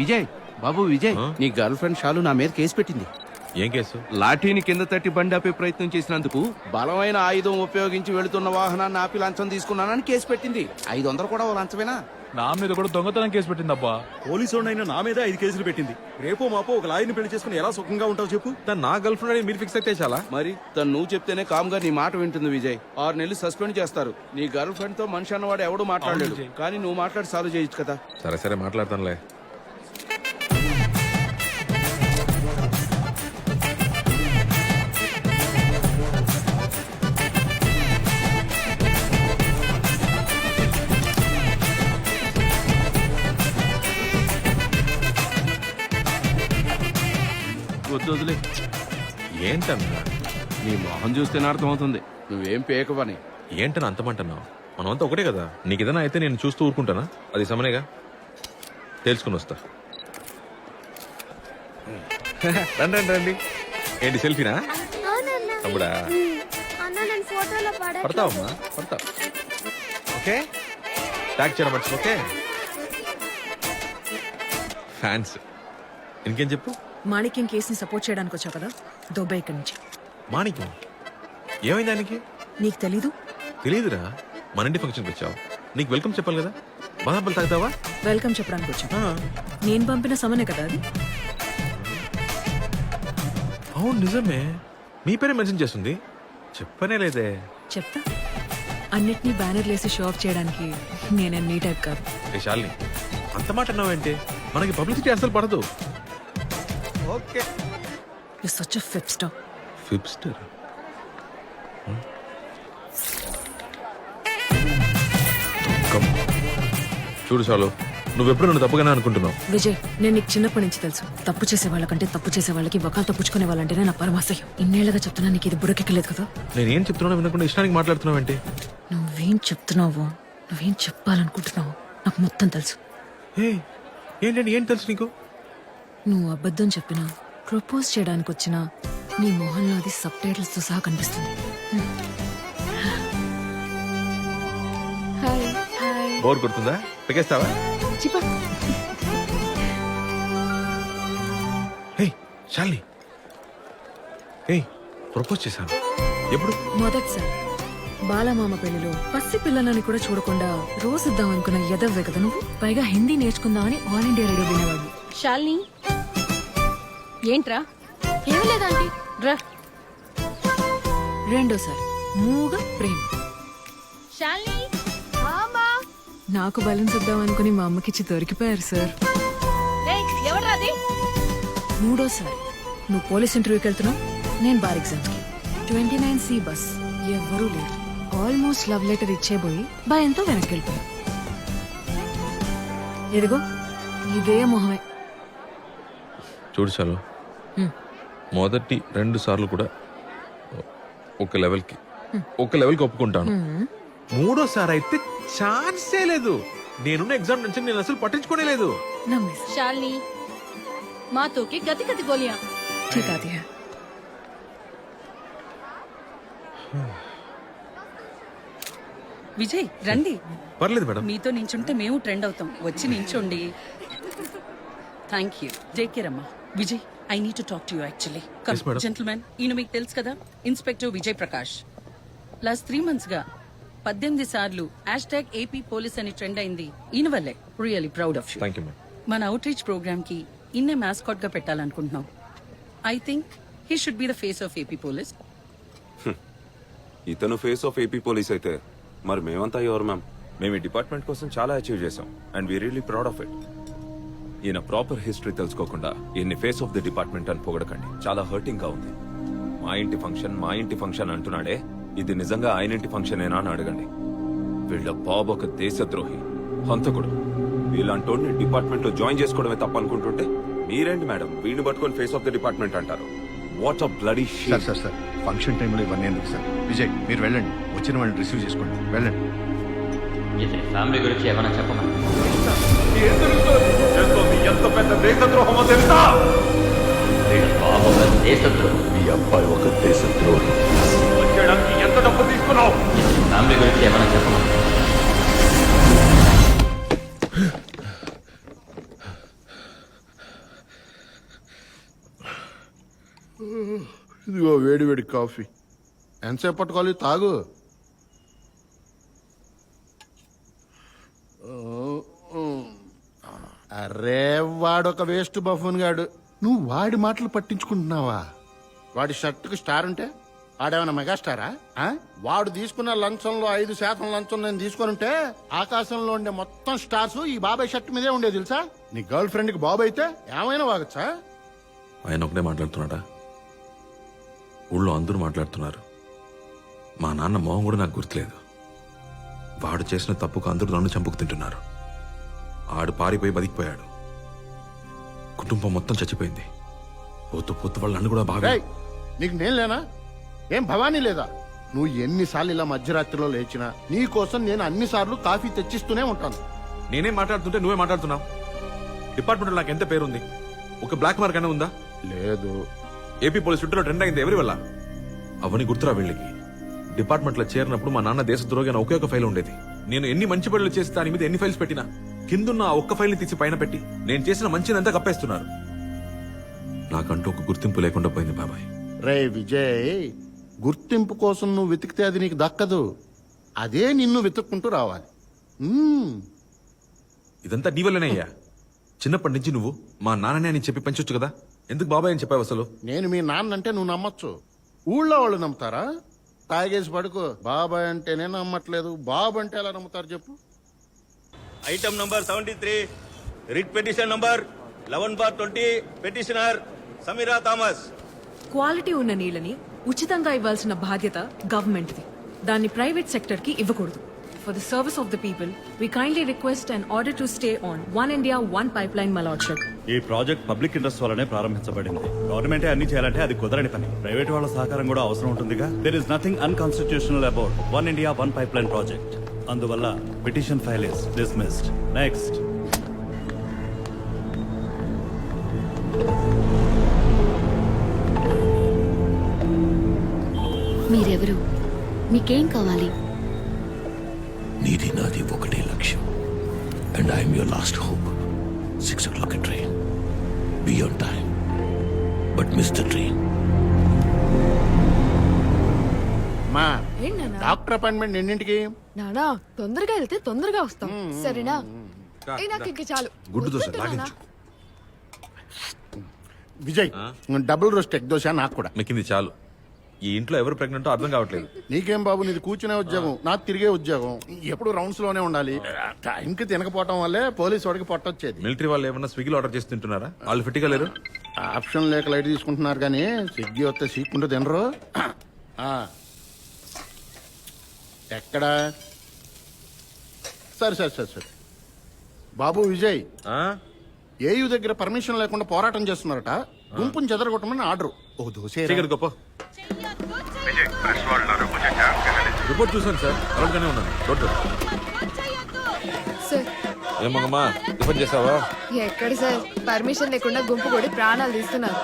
విజయ్ బాబు విజయ్, నీ girl friend షాలు నా మీద కేసు పెట్టింది. ఏం కేసు? లాఠీని కింద తట్టి బండి ఆపే ప్రయత్నం చేసినందుకు బలమైన ఆయుధం ఉపయోగించి వెళుతున్న వాహనాన్ని ఆపి లంచం తీసుకున్నానని కేసు పెట్టింది. 500 కూడా ఓ లంచమేనా? నా మీద కూడా దొంగతనం కేసు పెట్టిందబ్బా. పోలీసు నా మీద 5 కేసులు పెట్టింది. రేపో మాపో ఒక లాయర్ని పెళ్లి చేసుకుని ఎలా సుఖంగా ఉంటావు చెప్పు. తను నా గర్ల్ ఫ్రెండ్ అని మీరు ఫిక్స్ అయితే చాలా. మరి తను నువ్వు చెప్తేనే కామ్గా నీ మాట వింటుంది విజయ్. 6 నెలలు సస్పెండ్ చేస్తారు. నీ గర్ల్ ఫ్రెండ్ తో మనిషి అన్నవాడు ఎవడు మాట్లాడలేడు. అవును విజయ్. కానీ నువ్వు మాట్లాడి సాల్వ్ చేయొచ్చు కదా. సరే సరే మాట్లాడతానులే. వద్దు వదిలే. ఏంటన్నా? నీ మొహం చూస్తేనే అర్థమవుతుంది నువ్వేం పేకవని. ఏంటని అంతమంటున్నావు? మనమంతా ఒకటే కదా. నీకు ఏదైనా అయితే నేను చూస్తూ ఊరుకుంటానా? అది సమనేగా. తెలుసుకుని వస్తా. రండి రండి రండి. ఏంటి సెల్ఫీనా? తమ్ముడా పడతావమ్మా, పడతావు. ఓకే, ట్యాగ్ చేయడం మర్చి. Okay, fans. ఇంకేం చెప్పు. మాణిక్యం కేసుని సపోర్ట్ చేయడానికి వచ్చావు కదా, దుబాయ్ ఇక్కడి నుంచి. మాణిక్యం ఏమైంది ఆయనకి? నీకు తెలీదు? తెలీదురా. మన ఇంటి ఫంక్షన్కి వచ్చావు, నీకు వెల్కమ్ చెప్పాలి కదా. బాదాపల్లి తాగుతావా? వెల్కమ్ చెప్పడానికి వచ్చా. నేను పంపిన సమనే కదా అది. అవును నిజమే, మీ పేరే మెన్షన్ చేస్తుంది. చెప్పనే లేదే. చెప్తా. అన్నిటినీ బ్యానర్లు వేసి షో ఆఫ్ చేయడానికి నేనే నీ టైప్ కాదు. ఏ శాలిని, అంత మాట అన్నావేంటి? మనకి పబ్లిసిటీ అసలు పడదు. ఓకే, యు సచ్ ఎ ఫిప్ స్టార్. ఫిప్స్టర్. చూడు చాలు, నువ్వెప్పుడు నన్ను తప్పుగానే అనుకుంటున్నావు. విజయ్, నేను నీకు చిన్నప్పటి నుంచి తెలుసు. తప్పు చేసే వాళ్ళకంటే తప్పు చేసే వాళ్ళకి వకాలు తప్పుచుకునే వాళ్ళంటేనే నా పరమాశయం. ఇన్నేళ్లుగా చెప్తున్నా, నీకు ఇది బుడకెక్కలేదు కదా. నేనేం చెప్తున్నా వినకుండా ఇష్టానికి మాట్లాడుతున్నావేంటి? నువ్వేం చెప్తున్నావో, నువ్వేం చెప్పాలనుకుంటున్నావో నాకు మొత్తం తెలుసు. ఏంటండి, ఏం తెలుసు నీకు? నువ్వు అబద్ధం చెప్పినా, ప్రపోజ్ చేయడానికి వచ్చినా నీ మొహంలో అది సబ్ టైటిల్స్ తో సహా కనిపిస్తుంది. Hi hi. బోర్ కొడుతుందా? పెకేస్తావా? చిపా. హే శాలిని, హే ప్రపోజ్ చేశాను. ఎప్పుడు? మొదటిసారి బాలమామ పెళ్లిలో పసి పిల్లలని కూడా చూడకుండా రోజుద్దాం అనుకున్న ఎదవ్వే కదా నువ్వు. పైగా హిందీ నేర్చుకుందామని ఆల్ ఇండియా రేడియో వినేవాడు. శాలిని, ఏంట్రా? ఏం లేదండి. రా. రెండోసారి మూగ ప్రేమ. శాలిని, నాకు బలం ఇద్దాం అనుకుని మా అమ్మకిచ్చి దొరికిపోయారు సార్. ఎవడ్రా అది? మూడోసారి నువ్వు పోలీస్ ఇంటర్వ్యూకి వెళ్తున్నావు, నేను బార్ ఎగ్జామ్స్ కి. 29C బస్, ఎవ్వరూ లేరు. ఆల్మోస్ట్ లవ్ లెటర్ ఇచ్చేబోయి భయంతో వెనక్కి వెళ్ళిపోయా. ఎదిగో ఇదే మొహమే. చూడు చాలు, మొదటి 2 సార్లు కూడా ఒక లెవెల్కి ఒప్పుకుంటాను. మూడోసారి అయితే ఛాన్సే లేదు. నేనున్న ఎగ్జామ్ నుంచి నేను అసలు పట్టించుకోనే లేదు. నమ్మేసి శాలిని, మాతోకి గతి గతి గోలియా. ठीक आती है. విజయ్ రండి. పర్లేదు మేడం. మీతో నించుంటే మేము ట్రెండ్ అవుతాం. వచ్చి నించోండి. Thank you. టేక్ కేర్ అమ్మా. Vijay, I need to talk to you actually. Yes, madam. Gentlemen, ఈయన మీకు తెలుసు కదా, inspector Vijay Prakash. Last 3 months గా 18 సార్లు #AP పోలీస్ అని ట్రెండ్ అయింది ఈయన వల్లే. Really proud of you. Thank you madam. మన అవుట్ రీచ్ ప్రోగ్రామ్ కి ఇన్నే మాస్కాట్ గా పెట్టాలనుకుంటున్నాం. I think he should be the face of AP police. ఇతను ఫేస్ ఆఫ్ ఏపీ పోలీస్ అయితే మరి మేమంతా ఎవరు మ్యామ్? మేము ఈ డిపార్ట్మెంట్ కోసం చాలా అచీవ్ చేసాం and we really proud of it. ఈయన ప్రాపర్ హిస్టరీ తెలుసుకోకుండా ఈయన్ని ఫేస్ ఆఫ్ ది డిపార్ట్మెంట్ అని పొగడకండి. చాలా హర్టింగ్ గా ఉంది. మా ఇంటి ఫంక్షన్ అంటున్నాడే, ఇది నిజంగా ఆయన ఇంటి ఫంక్షన్ ఏనా అని అడగండి. వీళ్ళ బాబు ఒక దేశద్రోహి, హంతకుడు. వీళ్ళంటోడిని డిపార్ట్మెంట్ లో జాయిన్ చేసుకోవడమే తప్ప అనుకుంటుంటే మీరేంటి మేడం వీడిని పట్టుకొని ఫేస్ ఆఫ్ ది డిపార్ట్మెంట్ అంటారు? What a bloody shit. Sir function టైంలో ఇవన్నీ ఎందుకు సార్? విజయ్, మీరు వెళ్ళండి, వచ్చిన వాళ్ళని రిసీవ్ చేసుకోండి, వెళ్ళండి. ఇతని ఫ్యామిలీ గురించి ఏమైనా చెప్పమని. ఎంత పెద్ద దేశద్రోహమో తెలుసా? వీళ్ళ బాబు ఒక దేశద్రోహి. మీ అబ్బాయి ఒక దేశద్రోహి. వచ్చేయడానికి ఎంత డబ్బు తీసుకున్నావు? ఇతని ఫ్యామిలీ గురించి ఏమైనా చెప్పమని. ఇదిగో వేడి వేడి కాఫీ ఎంతసేపు పట్టుకోవాలి తాగు. అరే వాడొక వేస్ట్ బఫూన్ గాడు. నువ్వు వాడి మాటలు పట్టించుకుంటున్నావా? వాడి షర్టుకి స్టార్ ఉంటే వాడేమైనా మెగాస్టారా? వాడు తీసుకున్న లంచంలో 5% లంచం నేను తీసుకొని ఉంటే ఆకాశంలో ఉండే మొత్తం స్టార్స్ ఈ బాబాయ్ షర్ట్ మీదే ఉండేది తెలుసా? నీ గర్ల్ ఫ్రెండ్ కి బాబు అయితే ఏమైనా వాగచ్చా? ఆయన ఒకటే మాట్లాడుతున్నాడా? ఊళ్ళో అందరూ మాట్లాడుతున్నారు. మా నాన్న మొహం కూడా నాకు గుర్తులేదు. వాడు చేసిన తప్పుకు అందరూ నన్ను చంపుకు తింటున్నారు. ఆడు పారిపోయి బతికిపోయాడు. కుటుంబం మొత్తం చచ్చిపోయింది. పోతూ పోతూ వాళ్ళు నన్ను కూడా బాగా. రేయ్, నీకు నేను లేనా? ఏం భవానీ లేదా? నువ్వు ఎన్నిసార్లు ఇలా మధ్యరాత్రిలో లేచినా నీ కోసం నేను అన్నిసార్లు కాఫీ తెచ్చిస్తూనే ఉంటాను. నేనేం మాట్లాడుతుంటే నువ్వే మాట్లాడుతున్నావు. డిపార్ట్మెంట్ నాకు ఎంత పేరుంది? ఒక బ్లాక్ మార్క్ అయినా ఉందా? లేదు. ఏపీ పోలీస్ చుట్టూ ట్రెండ్ అయింది ఎవరి వల్ల? అవని గుర్తురా వీళ్ళకి. డిపార్ట్మెంట్ లో చేరినప్పుడు మా నాన్న దేశద్రోహి అని ఒకే ఒక ఫైల్ ఉండేది. నేను ఎన్ని మంచి పనులు చేసి దాని మీద ఎన్ని ఫైల్స్ పెట్టినా కిందున్న ఆ ఒక్క ఫైల్ ని తీసి పైన పెట్టి నేను చేసిన మంచినంతా కప్పేస్తున్నారు. నాకంటూ ఒక గుర్తింపు లేకుండా పోయింది బాబాయ్. రే విజయ్, గుర్తింపు కోసం నువ్వు వెతికితే అది నీకు దక్కదు. అదే నిన్ను వెతుక్కుంటూ రావాలి. ఇదంతా నీ వల్లనే అయ్యా. చిన్నప్పటి నుంచి నువ్వు మా నాన్ననే అని చెప్పి పెంచొచ్చు కదా. ఎందుకు బాబాయ్ అని చెప్పావు అసలు? నేను మీ నాన్న అంటే నువ్వు నమ్మొచ్చు, ఊళ్ళో వాళ్ళు నమ్ముతారా? తాగేసి పడుకో. బాబాయ్ అంటేనే నమ్మట్లేదు, బాబు అంటే ఎలా నమ్ముతారు చెప్పు? Item number 73, writ petition number 11/20, petitioner Sameera Thomas. Quality ఉన్న నీళ్ళని ఉచితంగా ఇవ్వాల్సిన బాధ్యత గవర్నమెంట్ది. దాన్ని ప్రైవేట్ సెక్టర్ కి ఇవ్వకూడదు. For the service of the people we kindly request and order to stay on one India one pipeline మలాడ్షక్. ఈ ప్రాజెక్ట్ పబ్లిక్ ఇంట్రెస్ట్ వల్లనే ప్రారంభించబడింది. గవర్నమెంటే అన్ని చేయాలంటే అది కుదరని పని. ప్రైవేట్ వాళ్ళ సహకారం కూడా అవసరం ఉంటుందిగా. There is nothing unconstitutional about one India one pipeline project. అందువల్ల petition file is dismissed. Next. మీరెవరు? మీకేం కావాలి? నీది నాది ఒకటే లక్ష్యం. And I'm your last hope. 6 o'clock train. Be on time but miss the train. మా డాక్టర్ అపాయింట్మెంట్ ఎన్నింటికి? నానా తొందరగా వెళ్తే తొందరగా వస్తాం, సరేనా? నాకు ఇంక చాలు. గుడ్డు దోశ లాగించు. Vijay, double roast egg dosa నాకు కూడా. మిక్కింది చాలు. ఈ ఇంట్లో ఎవరు ప్రెగ్నెంటో అర్థం కావట్లేదు. నీకేం బాబు, నీది కూర్చునే ఉద్యోగం, నాకు తిరిగే ఉద్యోగం. ఎప్పుడు రౌండ్స్ లోనే ఉండాలి. టైంకి తినకపోవటం వల్లే పోలీస్ వాడికి పొట్టొచ్చేది. మిలిటరీ వాళ్ళు ఏమన్నా స్విగ్గీలో ఆర్డర్ చేసి తింటున్నారా? వాళ్ళు ఫిట్గా లేరు. ఆప్షన్ లేక లైట్ తీసుకుంటున్నారు కానీ స్విగ్గీ వస్తే సీక్కుంటూ తినరు. ఎక్కడా? సరే సరే సరే సరే బాబు విజయ్, ఏయూ దగ్గర పర్మిషన్ లేకుండా పోరాటం చేస్తున్నారట. గుంపుని చెదరగొట్టమని ఆర్డర్. ఓ దోశ గొప్ప రిపోర్ట్ చూసాను సార్, అలర్ట్గానే ఉన్నాను. సార్ ఏమమ్మా టిఫిన్ చేసావా? ఎక్కడ సార్, పర్మిషన్ లేకుండా గుంపు కూడా ప్రాణాలు తీస్తున్నారు.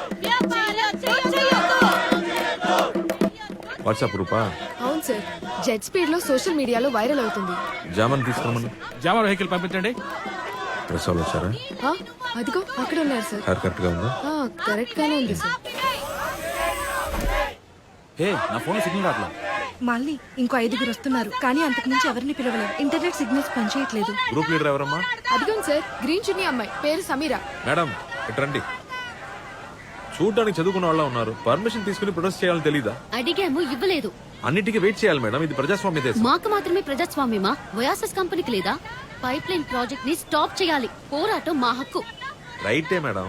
వాట్సాప్ రూపా? అవును సార్, జెట్ స్పీడ్ లో సోషల్ మీడియాలో వైరల్ అవుతుంది. జామన్ తీసుకురమ్మను. జామర్ వెహికల్ పంపించండి. డ్రెస్ వాళ్ళు వచ్చారా? అదిగో అక్కడ ఉన్నారు సార్. హెయిర్ కరెక్ట్ గా ఉందా? కరెక్ట్ గానే ఉంది సార్. హే, నా ఫోన్ సిగ్నల్ రాట్లా. మళ్ళీ ఇంకో 5 వస్తున్నారు, కానీ అంతకు మించి ఎవరిని పిలవలేదు. ఇంటర్నెట్ సిగ్నల్స్ పనిచేయట్లేదు. గ్రూప్ లీడర్ ఎవరమ్మా? అదిగోండి సార్, గ్రీన్ చున్నీ అమ్మాయి, పేరు సమీరా. మేడం ఇట్రండి. చూడ్డానికి చదువుకున్న వాళ్ళ ఉన్నారు. పర్మిషన్ తీసుకుని ప్రొటెస్ట్ చేయాలని తెలీదా? అడిగాము, ఇవ్వలేదు. అన్నిటికీ వెయిట్ చేయాలి మేడం. ఇది ప్రజాస్వామ్య దేశం. మాకు మాత్రమే ప్రజాస్వామ్యమా? వయాసస్ కంపెనీకి లేదా? పైప్ లైన్ ప్రాజెక్ట్ ని స్టాప్ చేయాలి. పోరాటం మా హక్కు. రైటే మేడం,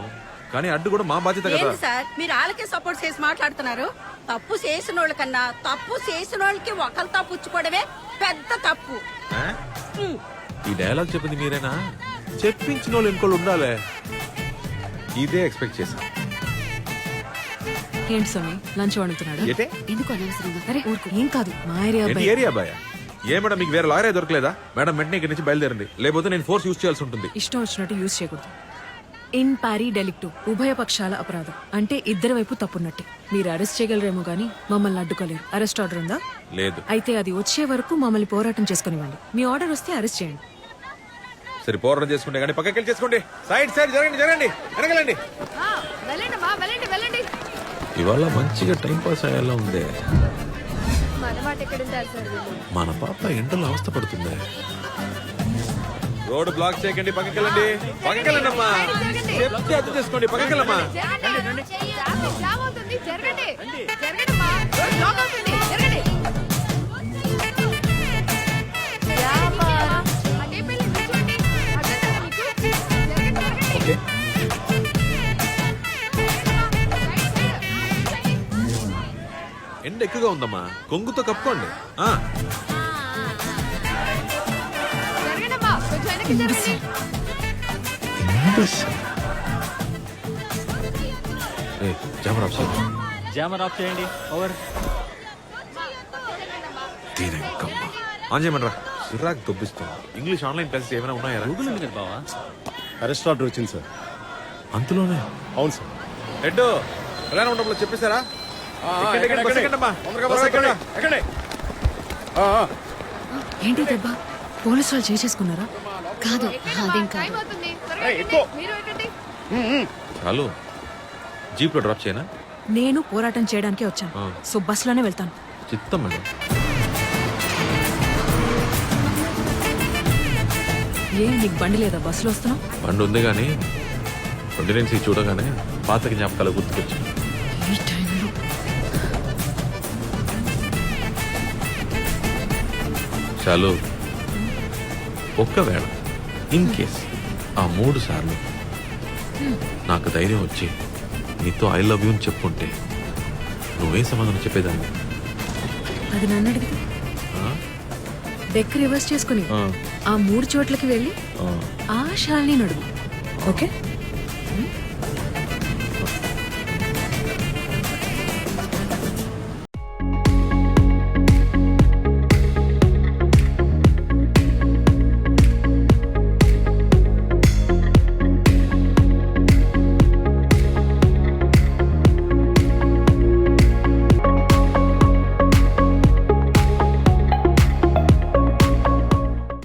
కానీ అడ్డు కూడా మా బాధ్యత కదా. సార్ మీరు వాళ్ళకే సపోర్ట్ చేసి మాట్లాడుతున్నారు? తప్పు చేసిన వాళ్ళ కన్నా తప్పు చేసిన వాళ్ళకి ఒకరితో పుచ్చుకోవడమే పెద్ద తప్పు. ఈ డైలాగ్ చెప్పింది మీరేనా? చెప్పించిన వాళ్ళు ఇంకోళ్ళు ఉండాలే. ఇదే ఎక్స్పెక్ట్ చేశా. ఏంటి స్వామి, లంచ్ వండుతున్నాడు? ఏంటే? ఎందుకు అనవసరంగా? అరే ఊరుకో, ఏం కాదు, మా ఏరియా ఏంటి ఏరియా బాయ్? ఏ మేడం మీకు వేరే లాయరే దొరకలేదా? మేడం వెంటనే ఇక్కడి నుంచి బయలుదేరండి, లేకపోతే నేను ఫోర్స్ యూజ్ చేయాల్సి ఉంటుంది. ఇష్టం వచ్చినట్టు యూజ్ చేయకూడదు. ఇన్ పారీ డెలిక్టు, ఉభయ పక్షాల అపరాధం. అంటే ఇద్దరి వైపు తప్పున్నట్టే. మీరు అరెస్ట్ చేయగలరేమో గానీ మమ్మల్ని అడ్డుకోలేరు. అరెస్ట్ ఆర్డర్ ఉందా? లేదు. అయితే అది వచ్చే వరకు మమ్మల్ని పోరాటం చేసుకునివ్వండి. మీ ఆర్డర్ వస్తే అరెస్ట్ చేయండి. సరే పోరాటం చేసుకుంటే కానీ పక్కకి చేసుకోండి. సైడ్ సైడ్ జరగండి, జరగండి, వెనకలండి. వెళ్ళండి. ఇవాళ మంచిగా టైం పాస్ అయ్యేలా ఉంది. మన మాట ఎక్కడుంటారు సార్ వీళ్ళు? మన పాప ఎండలో అవస్థ పడుతుంది. రోడ్ బ్లాక్ చేయకండి, పక్కకెళ్ళండి. పక్కకెళ్ళండి అమ్మా. చెప్తే అర్థం చేసుకోండి, పక్కకెళ్ళమ్మా. ఎండ ఎక్కువగా ఉందమ్మా, కొంగుతో కప్పుకోండి. ఆ, ఏయ్, కెమెరా ఆఫ్ చేయి. జామర్ ఆఫ్ చేయండి. ఓవర్. దీనెంకమ్మ. ఆన్ చేయమనరా. సిరాక్ దొబ్బిస్తుంది. ఇంగ్లీష్ ఆన్లైన్ క్లాసెస్ ఏమైనా ఉన్నాయా? గూగుల్ ఉంది కదా బావా. అరెస్ట్ ఆర్డర్ వచ్చింది సార్. అంతలోనే అవును సార్. హెడ్ ప్రధాన మండపంలో చెప్పేశారా? ఎక్కండి, బస్ ఎక్కండి అమ్మా. బస్ ఎక్కండి. ఏంటి దెబ్బ పోలీసు వాళ్ళు చేసుకున్నారా? కాదు, అదేం కాదు. చాలు. జీప్ లో డ్రాప్ చేయనా? నేను పోరాటం చేయడానికే వచ్చాను. ఆ. సో బస్సులోనే వెళ్తాను. చిత్తం మేడం. ఏ నీకు బండి లేదా? బస్సులో వస్తున్నావు? బండి ఉంది కానీ ప్రెగ్నెన్సీ చూడగానే పాత జ్ఞాపకాలు గుర్తుకొచ్చాయి. ఈ టైంలో చాలు. ఒక్కవేళ ఇన్ కేస్ ఆ 3 సార్లు నాకు ధైర్యం వచ్చి నీతో ఐ లవ్ యూ అని చెప్పుంటే నువ్వేం సమాధానం చెప్పేదాన్ని? అది నన్ను అడిగితే డెక్ రివర్స్ చేసుకుని ఆ 3 చోట్లకి వెళ్ళి ఆ. ఆ శాలిని అడుగు. ఓకే?